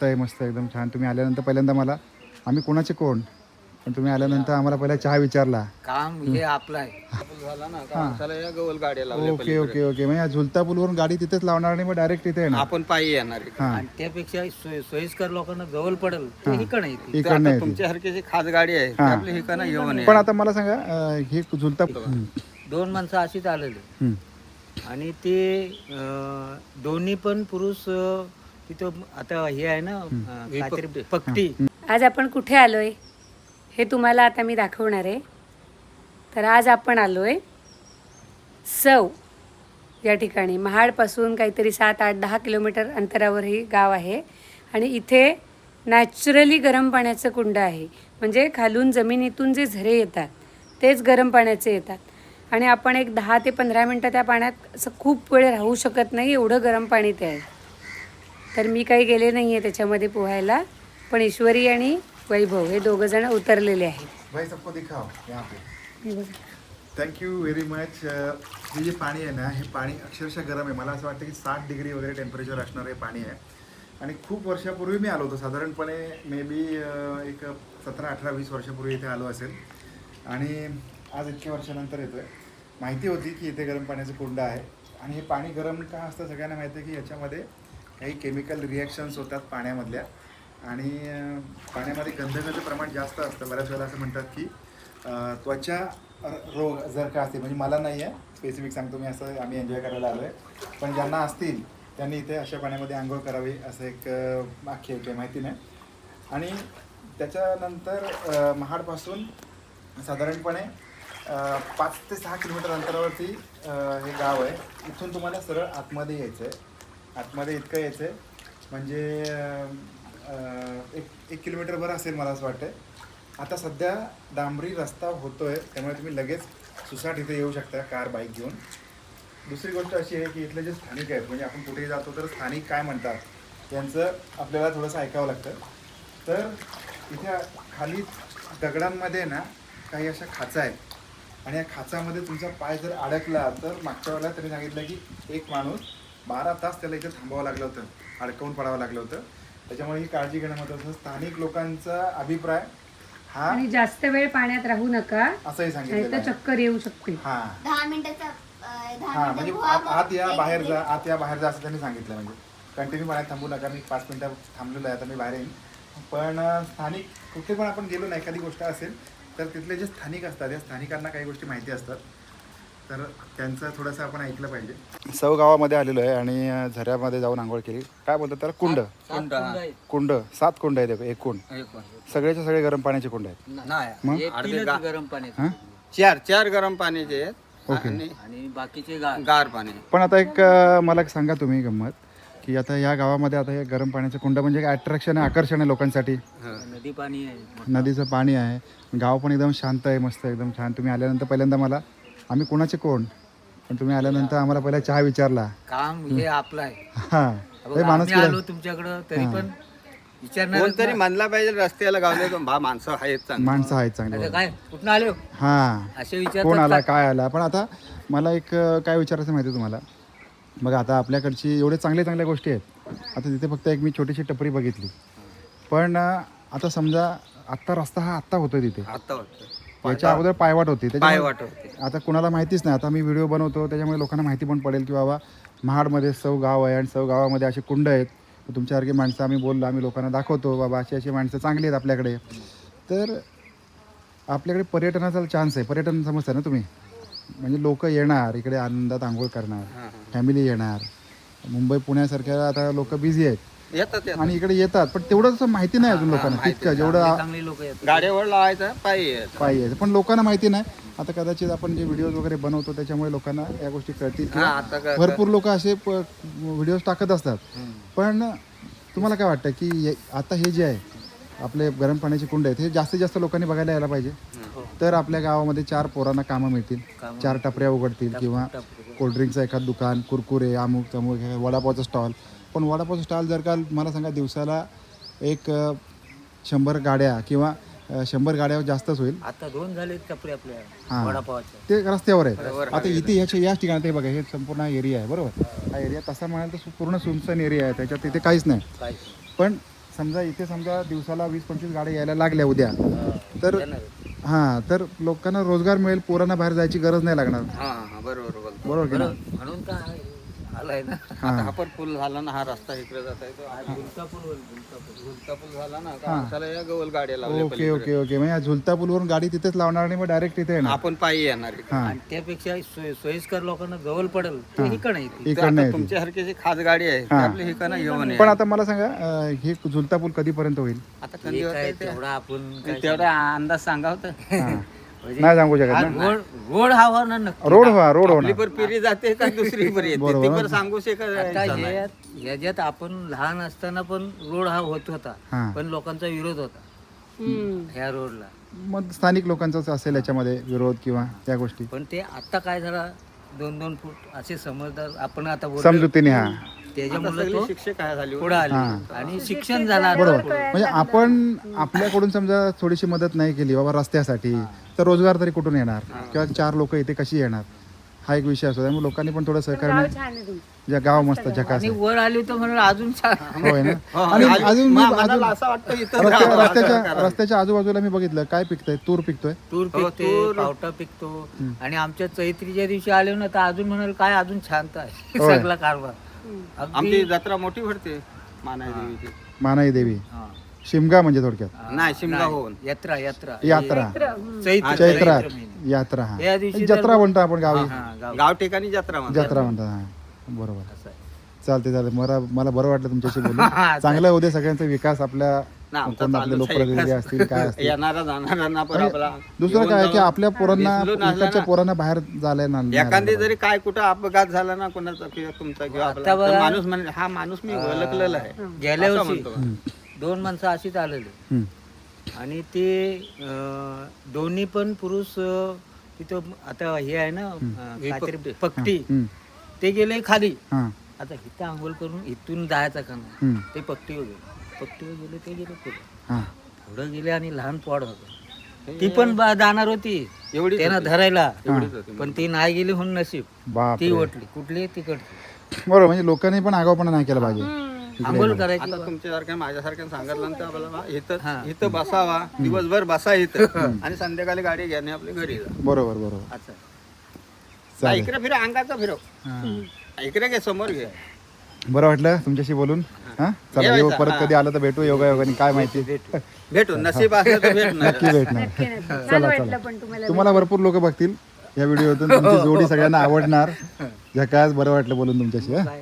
आहे मस्त एकदम छान. तुम्ही आल्यानंतर पहिल्यांदा मला आम्ही कोणाचे कोण पण तुम्ही आल्यानंतर आम्हाला पहिला चहा विचारला. काम हे आपलं आहे. झाला ना हां. चला या गवल गाड्या लावल्या ओके ओके ओके. म्हणजे झुलता पूलवरून गाडी तिथेच लावणार आणि मग डायरेक्ट तिथे येणार. आपण पायी येणार आहे. हां आणि त्यापेक्षा सोयीस्कर लोकांना जवळ पडेल हां. ते इकडे येते. इकडनं येते. तुमच्यासारखी जी खास गाडी आहे ती हां. आपली हिकाना घेऊन पण आता मला सांगा हे झुलता दोन माणसं अशीच आलेली आणि ते दोन्ही पण पुरुष तिथं आता हे आहे ना काहीतरी पक्टी. आज आपण कुठे आलोय हे तुम्हाला आता मी दाखवणार आहे. तर आज आपण आलोय सौ या ठिकाणी. महाडपासून काहीतरी 7-8-10 किलोमीटर अंतरावर हे गाव आहे आणि इथे नॅचरली गरम पाण्याचं कुंड आहे. म्हणजे खालून जमिनीतून जे झरे येतात तेच गरम पाण्याचे येतात आणि आपण एक 10 ते 15 मिनटं त्या पाण्यात असं खूप वेळ राहू शकत नाही, एवढं गरम पाणी ते आहे. तर मी काही गेले नाही आहे त्याच्यामध्ये पोहायला, पण ईश्वरी आणि वैभव हे दोघं जण उतरलेले आहेत. भाई सबको दिखाओ यहाँ पे. हे बघा. Thank you very much. हे जे पाणी आहे ना हे पाणी अक्षरशः गरम आहे. मला असं वाटतं की 60 डिग्री वगैरे टेम्परेचर असणारं हे पाणी आहे. आणि खूप वर्षापूर्वी मी आलो होतो, साधारणपणे मे बी एक 17-18-20 वर्षापूर्वी इथे आलो असेल. आणि आज इतक्या वर्षानंतर येतो आहे. माहिती होती की इथे गरम पाण्याचं कुंड आहे. आणि हे पाणी गरम का असतं सगळ्यांना माहिती आहे की याच्यामध्ये काही केमिकल रिॲक्शन्स होतात पाण्यामधल्या. आणि पाण्यामध्ये गंधकाचं प्रमाण जास्त असतं. बऱ्याच वेळेला असं म्हणतात की त्वचा रोग जर का असतील, म्हणजे मला नाही आहे स्पेसिफिक सांगतो मी, असं आम्ही एन्जॉय करायला आलो आहे, पण ज्यांना असतील त्यांनी इथे अशा पाण्यामध्ये आंघोळ करावी असं एक आख्यायिका आहे, माहिती नाही. आणि त्याच्यानंतर महाडपासून साधारणपणे 5 ते 6 किलोमीटर अंतरावरती हे गाव आहे. इथून तुम्हाला सरळ आतमध्ये यायचं आहे. आतमध्ये इतकं यायचं आहे म्हणजे 1 किलोमीटरभर असेल मला असं वाटतं. आता सध्या डांबरी रस्ता होतो आहे, त्यामुळे तुम्ही लगेच सुसाट इथे येऊ शकता कार बाईक घेऊन. दुसरी गोष्ट अशी आहे की इथले जे स्थानिक आहेत, म्हणजे आपण कुठेही जातो तर स्थानिक काय म्हणतात यांचं आपल्याला थोडंसं ऐकावं लागतं. तर इथे खाली दगडांमध्ये ना काही अशा खाचा आहेत आणि या खाचामध्ये तुमचा पाय जर अडकला तर मागच्या वेळेला त्यांनी सांगितलं की एक माणूस 12 तास त्याला इथे थांबावं लागलं होतं, अडकवून पडावं लागलं होतं. त्याच्यामुळे ही काळजी घेणं महत्त्वाचं. स्थानिक लोकांचा अभिप्राय हा आणि जास्त वेळ पाण्यात राहू नका असंही सांगितलं तर चक्कर येऊ शकते. हां 10 मिनिटाचा हां म्हणजे आत या बाहेर जा, आत या बाहेर जा असं त्यांनी सांगितलं. म्हणजे कंटिन्यू पाण्यात थांबू नका. मी 5 मिनिटं थांबलेलो आहे, आता मी बाहेर येईन. पण स्थानिक कुठे पण आपण गेलो ना एखादी गोष्ट असेल तर तिथले जे स्थानिक असतात या स्थानिकांना काही गोष्टी माहिती असतात, तर त्यांचं थोडंसं आपण ऐकलं पाहिजे. सौ गावामध्ये आलेलो आहे आणि झऱ्यामध्ये जाऊन आंघोळ केली. काय बोलतात त्याला? कुंड. कुंड 7 कुंड आहेत एक कुंड. सगळेचे सगळे गरम पाण्याचे कुंड आहेत. मग? नाही गरम पाणी हां 4 गरम पाण्याचे आहेत ओके. आणि बाकीचे गार पाणी. पण आता एक मला एक सांगा तुम्ही गंमत की आता या गावामध्ये आता हे गरम पाण्याचं कुंड म्हणजे अट्रॅक्शन आहे, आकर्षण आहे लोकांसाठी. नदी पाणी आहे, नदीचं पाणी आहे. गाव पण एकदम शांत आहे, मस्त एकदम छान. तुम्ही आल्यानंतर पहिल्यांदा मला आम्ही कोणाचे कोण पण तुम्ही आल्यानंतर आम्हाला पहिला चहा विचारला. काम हे आपलं आहे. हां हे माणूस आलो तुमच्याकडं तरी पण विचारणार कोणतरी म्हणला पाहिजे रस्त्याला गावले माणसं आहेत चांगली. माणसं आहेत चांगली. काय कुठून आलो हां असे विचार कोण आला काय आला. पण आता मला एक काय विचारायचं माहिती आहे तुम्हाला. मग आता आपल्याकडची एवढे चांगल्या गोष्टी आहेत. आता तिथे फक्त एक मी छोटीशी टपरी बघितली, पण आता समजा आत्ता रस्ता हा आत्ता होतोय तिथे, आता होतं याच्या अगोदर पायवाट होती. पायवाट होते. आता कुणाला माहितीच नाही. आता मी व्हिडिओ बनवतो त्याच्यामुळे लोकांना माहिती पण पडेल की बाबा महाडमध्ये सौ गाव आहे आणि सौ गावामध्ये असे कुंड आहेत. तुमच्यासारखी माणसं आम्ही बोललो, आम्ही लोकांना दाखवतो बाबा अशी माणसं चांगली आहेत आपल्याकडे. तर आपल्याकडे पर्यटनाचा चान्स आहे. पर्यटन समजतं ना तुम्ही, म्हणजे लोक येणार इकडे आनंदात आंघोळ करणार, फॅमिली येणार. मुंबई पुण्यासारख्या आता लोक बिझी आहेत येतात आणि इकडे येतात, पण तेवढं तसं माहिती नाही अजून लोकांना तितकं जेवढं चांगली लोक येतात. गाड्यावर लावायचं पायी पाहिजे. पण लोकांना माहिती नाही. आता कदाचित आपण जे व्हिडिओज वगैरे बनवतो त्याच्यामुळे लोकांना या गोष्टी कळतील. भरपूर लोक असे व्हिडिओज टाकत असतात. पण तुम्हाला काय वाटतं की आता हे जे आहे आपले गरम पाण्याचे कुंड आहेत हे जास्तीत जास्त लोकांनी बघायला यायला पाहिजे. तर आपल्या गावामध्ये 4 पोरांना कामं मिळतील, 4 टपऱ्या उघडतील किंवा कोल्ड्रिंकचं एखाद दुकान, कुरकुरे, अमुक तमुक, वडापावचं स्टॉल. पण वडापावचं स्टॉल जर का मला सांगा दिवसाला एक 100 गाड्या किंवा 100 गाड्या जास्तच होईल. आता 2 झाले टपरी आपल्या हां वडापावचे ते रस्त्यावर आहेत. आता इथे याच ठिकाणी ते बघा हे संपूर्ण एरिया आहे बरोबर. हा एरिया तसा म्हणाल तर पूर्ण सुनसान एरिया आहे, त्याच्यात तिथे काहीच नाही. पण समजा इथे समजा दिवसाला 20-25 गाड्या यायला लागल्या उद्या तर हां तर लोकांना रोजगार मिळेल, पोरांना बाहेर जायची गरज नाही लागणार. हा बरोबर बोलतो. बरोबर की ना? म्हणून काय आलाय ना आता हा पण पूल झाला ना, हा रस्ता इकडे जात आहे तो झुलता पूल झाला ना का माणसाला या गवल गाड्या लावल्या ओके ओके ओके म्हणजे या झुलता पूलवरून गाडी तिथेच लावणार आणि मग डायरेक्ट इथे येणार. आपण पायी येणार इकडे. हां. आणि त्यापेक्षा सोयीस्कर लोकांना जवळ पडेल ते इकडे येतील. इकडनं येतील. तुमच्यासारखी जी खास गाडी आहे ती आपली हिकाना घेऊन पण आता मला सांगा हे झुलता पूल कधीपर्यंत होईल? आता कधी तेवढा आपण तेवढा अंदाज सांगा होता. हां. नाही सांगू शकत ना. रोड हा होणार नक्की. रोड रोड होणार. पर पिरी जाते का दुसरी पर येते बरोबर. ती पण सांगू शकत नाही. याच्यात आपण लहान असताना पण रोड हा होत होता हां. पण लोकांचा विरोध होता हम्म. ह्या रोडला. मग स्थानिक लोकांचाच असेल याच्यामध्ये विरोध किंवा त्या गोष्टी पण ते आता काय झाला 2-2 फूट असे समजदार आपण आता बोललो. समजुतीने. हा त्याच्यामुळे तो शिक्षक पुढे आले आणि शिक्षण झाला. बरोबर. म्हणजे आपण आपल्याकडून समजा थोडीशी मदत नाही केली बाबा रस्त्यासाठी तर रोजगार तरी कुठून येणार किंवा 4 लोक इथे कशी येणार हा एक विषय असतो. त्यामुळे लोकांनी पण थोडं सहकार्य गाव छान आहे तुमचं. जे गाव मस्त झकास आणि आहे. वर आली तर म्हणून अजून छान. होय ना. आणि अजून मी अजून असं वाटतं इथं रस्त्याच्या आजूबाजूला मी बघितलं काय पिकतोय, तूर पिकतोय. तूर पिकते, पावटा पिकतो आणि आमच्या चैत्रीच्या दिवशी आले ना तर अजून म्हणाल काय अजून छान आहे होय. सगळा कारभार. आमची जत्रा मोठी भरते मानाई देवीची. मानाई देवी शिमगा म्हणजे थोडक्यात नाही शिमगा होऊन यात्रा यात्रा यात्रा चैत्र चैत्रात महिन्यात. यात्रा. हा या दिवशी जत्रा म्हणतो आपण गावी. हा, गाव. गाव ठिकाणी जत्रा म्हणतात. जत्रा म्हणतात. हा बरोबर. असं आहे. चालते चालते. मला बरं वाटलं तुमच्याशी बोलून. चांगलं होते सगळ्यांचा विकास आपल्या ना, आमचा कोण आपले चालूच आहे. लोकप्रतिनिधी असतील काय असतील. येणारा जाणाऱ्यांना पण आपला दुसरं काय की आपल्या पोरांना विसरून नसला इकडच्या ना. पोरांना बाहेर जायला नाही एखादी जरी काय कुठं अपघात झाला ना कोणाचा किंवा तुमचा किंवा आपला, आता बघा. तर माणूस म्हणजे हा माणूस मी ओळखलेला आहे गेल्या असं वर्षी म्हणतो. 2 माणसं अशीच आलेली हम्म. आणि ते दोन्ही पण पुरुष तिथं आता हे आहे ना काहीतरी पट्टी हम्म. ते गेले खाली. हा. आता इथं आंघोळ करून इथून जायचं का नाही हम्म. ते पट्टीवर गेले ते गेले पुढे हा. पुढं गेले आणि लहान पॉड होतं ती पण जाणार होती एवढीच त्यानं होती. धरायला एवढीच होती. पण ती नाही गेली म्हणून नशीब बाप ती ओटली कुठली तिकडची. बरोबर. म्हणजे लोकांनी पण आगाऊपणा नाही केला पाहिजे. आंघोळ करायची आता तुमच्यासारख्या माझ्यासारख्या सांगितलं तर आपल्याला हा. इथं बसावा दिवसभर बसा इथं आणि संध्याकाळी गाडी घेणे आपली घरी जा. बरोबर बरोबर. असं. चालेल. इकडे फिरव अंगाचा फिरव इकडे घे समोर घे. बरं वाटलं तुमच्याशी बोलून. हा चला येऊ परत कधी आलं तर भेटू योगायोगाने काय माहिती. भेटू नशीब असलं तर भेटणार. नक्की भेटणार. नक्की, नक्की. छान चला वाटलं चला. पण तुम्हाला तुम्हाला भरपूर लोक बघतील या व्हिडिओतून. तुमची जोडी सगळ्यांना आवडणार. झकास. बरं वाटलं बोलून तुमच्याशी. हा